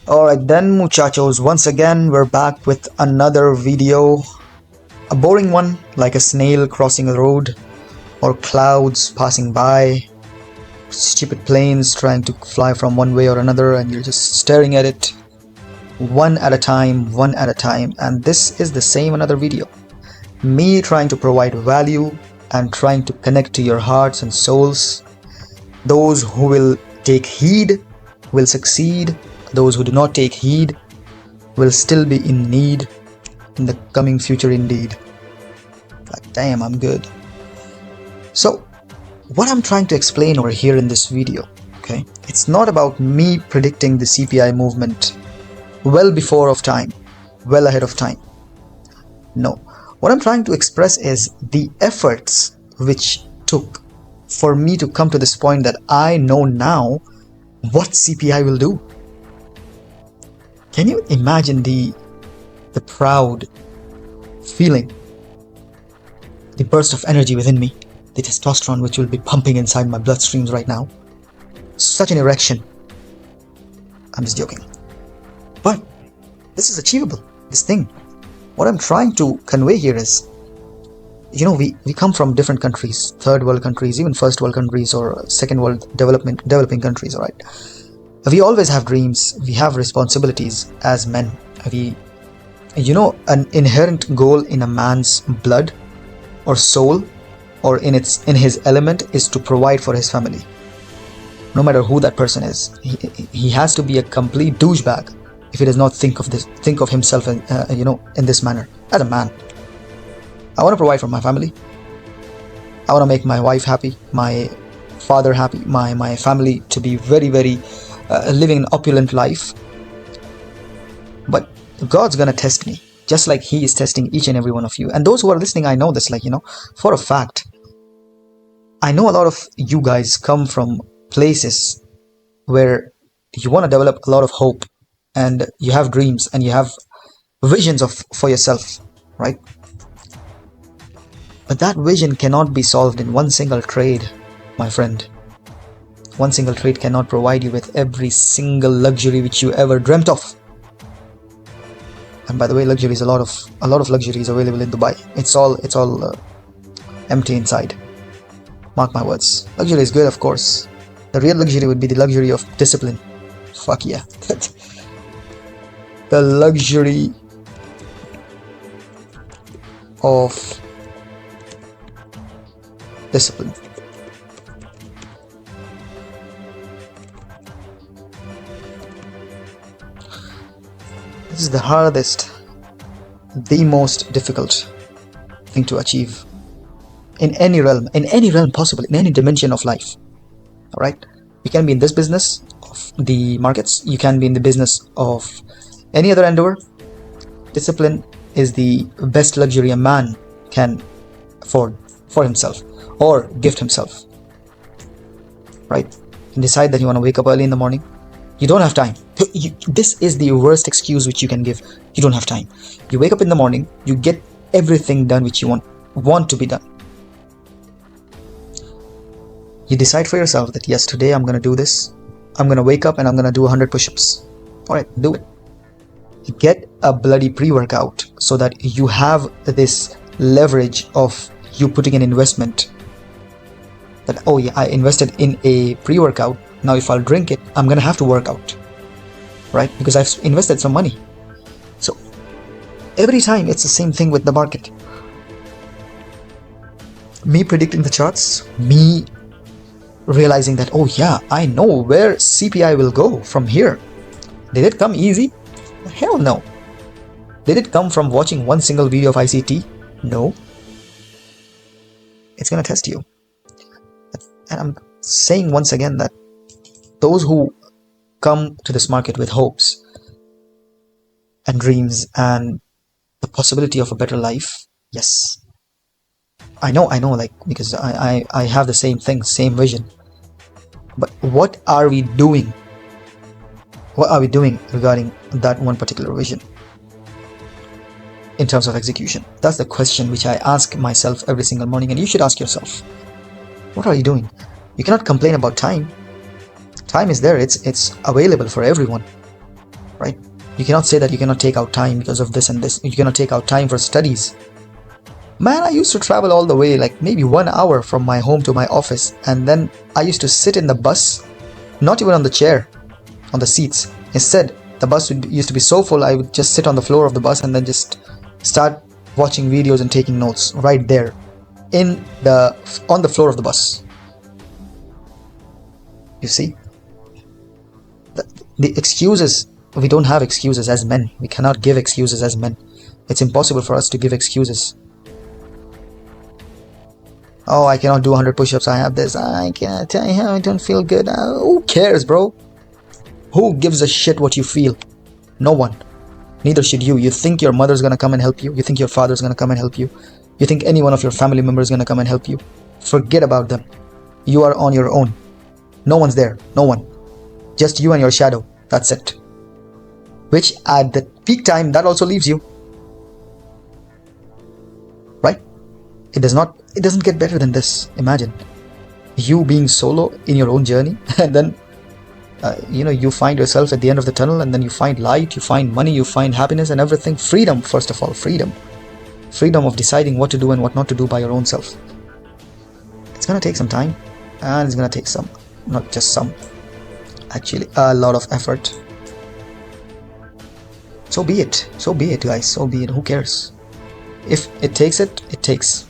Alright then, muchachos, once again we're back with another video. A boring one, like a snail crossing a road, or clouds passing by, stupid planes trying to fly from one way or another, and you're just staring at it one at a time, and this is the same another video. Me trying to provide value and trying to connect to your hearts and souls. Those who will take heed will succeed. Those who do not take heed will still be in need in the coming future indeed. Like, damn, I'm good. So, what I'm trying to explain over here in this video, okay, it's not about me predicting the CPI movement well before of time, well ahead of time. No. What I'm trying to express is the efforts which took for me to come to this point that I know now what CPI will do. Can you imagine the proud feeling, the burst of energy within me, the testosterone which will be pumping inside my bloodstreams right now? Such an erection. I'm just joking. But this is achievable, this thing. What I'm trying to convey here is, you know, we come from different countries, third world countries, even first world countries or second world developing countries, alright? We always have dreams, we have responsibilities as men. An inherent goal in a man's blood or soul or in his element is to provide for his family. No matter who that person is, he has to be a complete douchebag if he does not think of himself in this manner. As a man, I want to provide for my family. I want to make my wife happy, my father happy, my family to be very, very living an opulent life. But God's gonna test me, just like He is testing each and every one of you. And those who are listening, I know this, for a fact. I know a lot of you guys come from places where you want to develop a lot of hope, and you have dreams, and you have visions for yourself, right? But that vision cannot be solved in one single trade, my friend. One single trade cannot provide you with every single luxury which you ever dreamt of. And by the way, luxury is a lot of luxuries available in Dubai. It's all empty inside. Mark my words. Luxury is good, of course. The real luxury would be the luxury of discipline. Fuck yeah. The luxury of discipline. This is the hardest, the most difficult thing to achieve in any realm possible, in any dimension of life. Alright? You can be in this business of the markets, you can be in the business of any other endeavor. Discipline is the best luxury a man can afford for himself or gift himself. Right? You can decide that you want to wake up early in the morning. You don't have time. This is the worst excuse which you can give. You don't have time. You wake up in the morning, you get everything done which you want to be done. You decide for yourself that yes, today I'm going to do this. I'm going to wake up and I'm going to do 100 push-ups. Alright, do it. Get a bloody pre-workout so that you have this leverage of you putting an investment. That, oh yeah, I invested in a pre-workout. Now if I'll drink it, I'm going to have to work out. Right? Because I've invested some money. So every time it's the same thing with the market. Me predicting the charts, me realizing that, oh yeah, I know where CPI will go from here. Did it come easy? Hell no. Did it come from watching one single video of ICT? No. It's gonna test you. And I'm saying once again that those who come to this market with hopes and dreams and the possibility of a better life, yes. I know, because I have the same thing, same vision. But what are we doing? What are we doing regarding that one particular vision in terms of execution? That's the question which I ask myself every single morning, and you should ask yourself. What are you doing? You cannot complain about time. Time is there, it's available for everyone. right? You cannot say that you cannot take out time because of this and this. You cannot take out time for studies. Man, I used to travel all the way, like maybe 1 hour from my home to my office, and then I used to sit in the bus, not even on the chair, on the seats. Instead, the bus used to be so full, I would just sit on the floor of the bus and then just start watching videos and taking notes right there, on the floor of the bus. You see, the excuses, we don't have excuses as men. We cannot give excuses as men. It's impossible for us to give excuses. Oh, I cannot do 100 push-ups. I have this. I can't. I don't feel good. Who cares, bro? Who gives a shit what you feel? No one. Neither should you. You think your mother's gonna come and help you? You think your father's gonna come and help you? You think any one of your family members is gonna come and help you? Forget about them. You are on your own. No one's there. No one. Just you and your shadow. That's it. Which at the peak time, that also leaves you. Right? It doesn't get better than this. Imagine you being solo in your own journey, and then you find yourself at the end of the tunnel, and then you find light, you find money, you find happiness and everything. Freedom, first of all. Freedom of deciding what to do and what not to do by your own self. It's gonna take some time, and it's gonna take some, not just some, actually a lot of effort. So be it, guys. So be it. Who cares? If it takes it takes.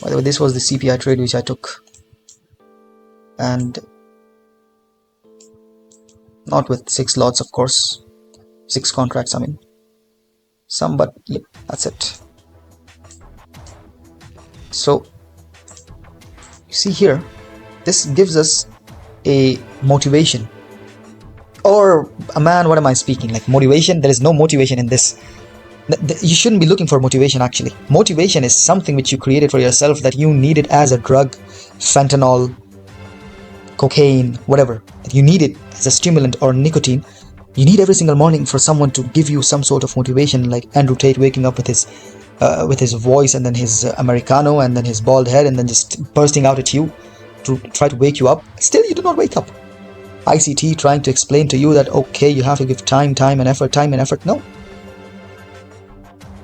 By the way, this was the CPI trade which I took, and not with 6 lots, of course, 6 contracts, I mean, some, but yep, that's it. So you see here, this gives us a motivation, or a man, what am I speaking, like motivation? There is no motivation in this. You shouldn't be looking for motivation. Actually, motivation is something which you created for yourself, that you needed as a drug, fentanyl, cocaine, whatever. You need it as a stimulant or nicotine. You need every single morning for someone to give you some sort of motivation, like Andrew Tate waking up with his voice, and then his Americano, and then his bald head, and then just bursting out at you to try to wake you up. Still, you do not wake up. ICT trying to explain to you that, okay, you have to give time and effort. No.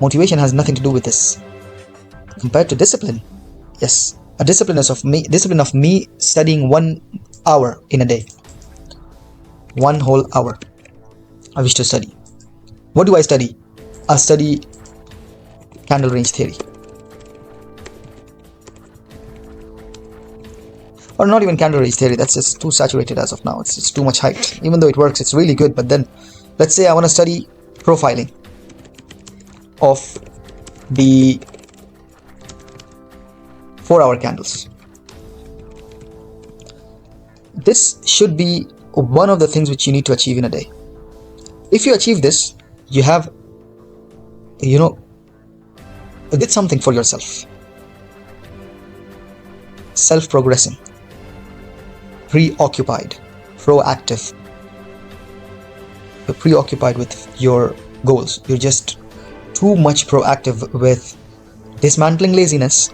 Motivation has nothing to do with this. Compared to discipline, yes, a discipline of me studying 1 hour in a day. 1 whole hour I wish to study. What do I study? I study candle range theory. Or not even candle range theory, that's just too saturated as of now. It's too much hyped. Even though it works, it's really good, but then let's say I want to study profiling of the 4-hour candles. This should be one of the things which you need to achieve in a day. If you achieve this, you have, did something for yourself. Self-progressing, preoccupied, proactive. You're preoccupied with your goals. You're just too much proactive with dismantling laziness,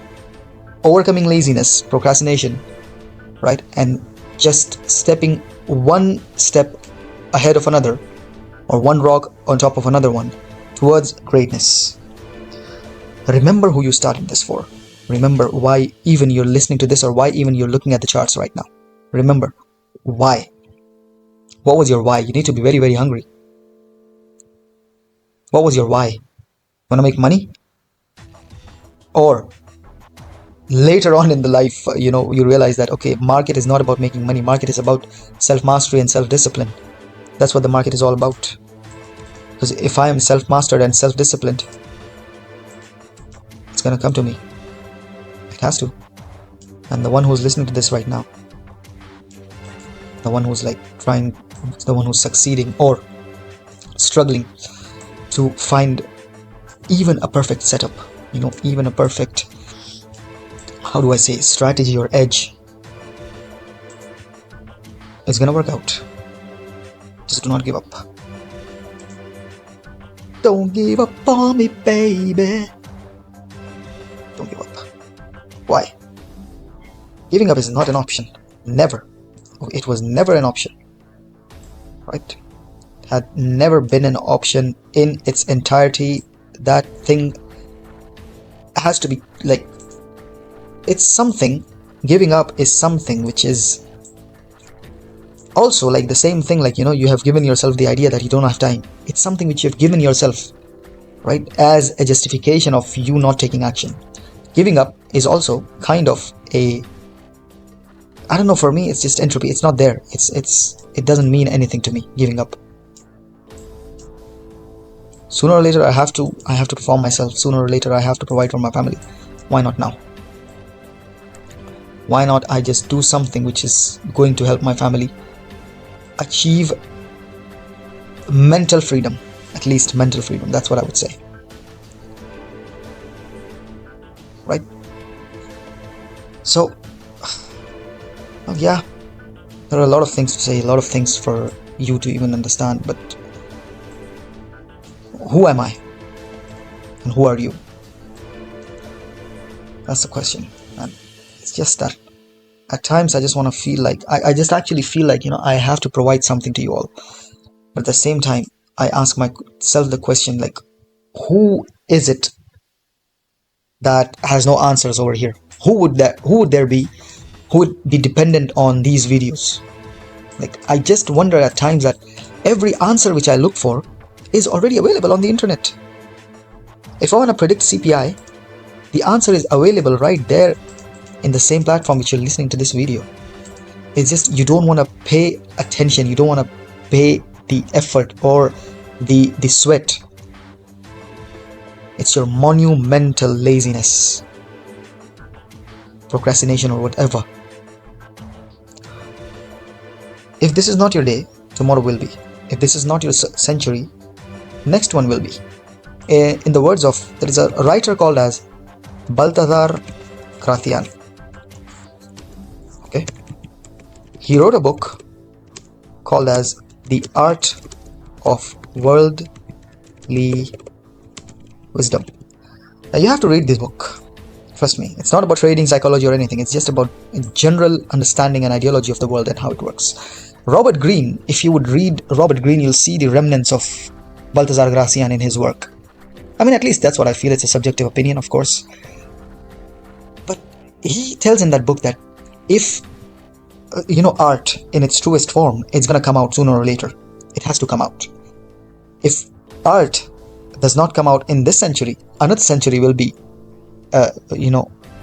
overcoming laziness, procrastination, right? And just stepping one step ahead of another, or one rock on top of another one, towards greatness. Remember who you started this for. Remember why even you're listening to this, or why even you're looking at the charts right now. Remember why. What was your why? You need to be very, very hungry. What was your why? Want to make money? Or later on in the life, you realize that, okay, market is not about making money. Market is about self-mastery and self-discipline. That's what the market is all about. Because if I am self-mastered and self-disciplined, it's going to come to me. It has to. And the one who's listening to this right now, the one who's the one who's succeeding or struggling to find even a perfect setup, even a perfect, how do I say, strategy or edge, it's gonna work out. Just do not give up. Don't give up on me, baby. Don't give up. Why? Giving up is not an option. Never. It was never an option. right? Had never been an option in its entirety. That thing has to be like, it's something, giving up is something which is also like the same thing, like, you know, you have given yourself the idea that you don't have time. It's something which you've given yourself, right, as a justification of you not taking action. Giving up is also kind of a, I don't know, for me it's just entropy. It's not there. It doesn't mean anything to me, giving up. Sooner or later I have to perform myself. Sooner or later I have to provide for my family. Why not now? Why not I just do something which is going to help my family achieve mental freedom? At least mental freedom, that's what I would say, right? So yeah, there are a lot of things to say, a lot of things for you to even understand, but who am I and who are you? That's the question. And it's just that at times I just want to feel like, I just actually feel like, you know, I have to provide something to you all. But at the same time, I ask myself the question, like, who is it that has no answers over here? Who would there be who would be dependent on these videos? Like, I just wonder at times that every answer which I look for is already available on the internet. If I want to predict CPI, the answer is available right there in the same platform which you're listening to this video. It's just you don't want to pay attention, you don't want to pay the effort or the sweat. It's your monumental laziness, procrastination, or whatever. If this is not your day, tomorrow will be. If this is not your century, next one will be. In the words of, there is a writer called as Balthazar Gracian. Okay, he wrote a book called as The Art of Worldly Wisdom. Now you have to read this book. Trust me, it's not about trading psychology or anything. It's just about a general understanding and ideology of the world and how it works. Robert Greene, if you would read Robert Greene, you'll see the remnants of Balthazar Gracian in his work. I mean, at least that's what I feel. It's a subjective opinion, of course. But he tells in that book that if, art in its truest form, it's going to come out sooner or later. It has to come out. If art does not come out in this century, another century will be,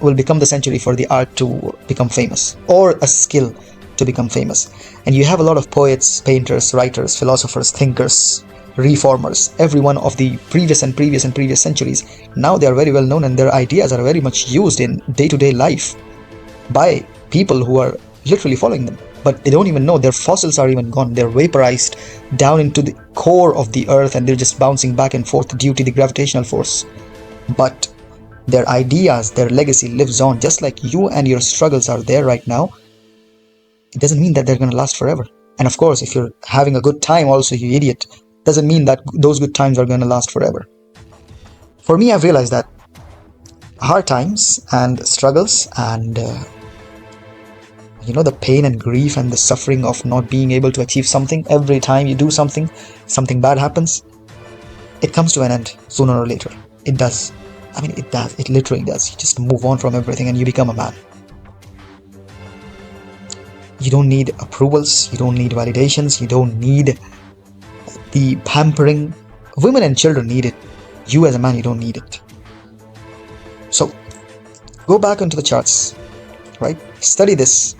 will become the century for the art to become famous, or a skill to become famous. And you have a lot of poets, painters, writers, philosophers, thinkers, reformers, every one of the previous centuries. Now they are very well known, and their ideas are very much used in day-to-day life by people who are literally following them. But they don't even know their fossils are even gone. They're vaporized down into the core of the earth, and they're just bouncing back and forth due to the gravitational force. But their ideas, their legacy lives on. Just like you and your struggles are there right now, it doesn't mean that they're going to last forever. And of course, if you're having a good time also, you idiot, doesn't mean that those good times are going to last forever. For me, I've realized that hard times and struggles and the pain and grief and the suffering of not being able to achieve something, every time you do something bad happens, it comes to an end sooner or later. It does. I mean, it does. It literally does. You just move on from everything and you become a man. You don't need approvals. You don't need validations. You don't need the pampering. Women and children need it. You as a man, you don't need it. So, go back into the charts, right? Study this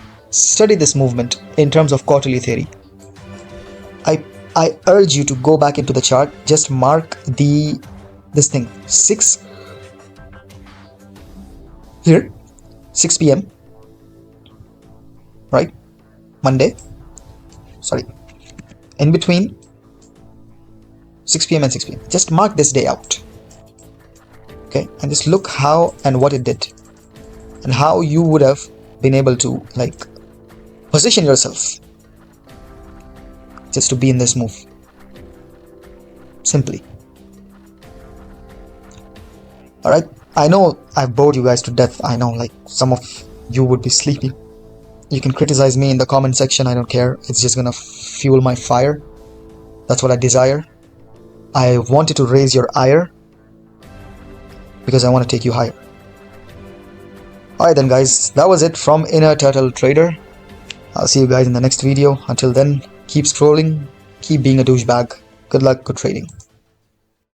movement in terms of quarterly theory. I urge you to go back into the chart. Just mark this thing 6 here, 6 p.m. right? Monday. Sorry. In between 6 p.m. and 6 p.m. Just mark this day out. Okay? And just look how and what it did. And how you would have been able to position yourself just to be in this move. Simply. Alright? I know I've bored you guys to death. I know some of you would be sleeping. You can criticize me in the comment section. I don't care. It's just gonna fuel my fire. That's what I desire. I wanted to raise your ire because I want to take you higher. Alright then guys, that was it from Inner Turtle Trader. I'll see you guys in the next video. Until then, keep scrolling, keep being a douchebag. Good luck, good trading.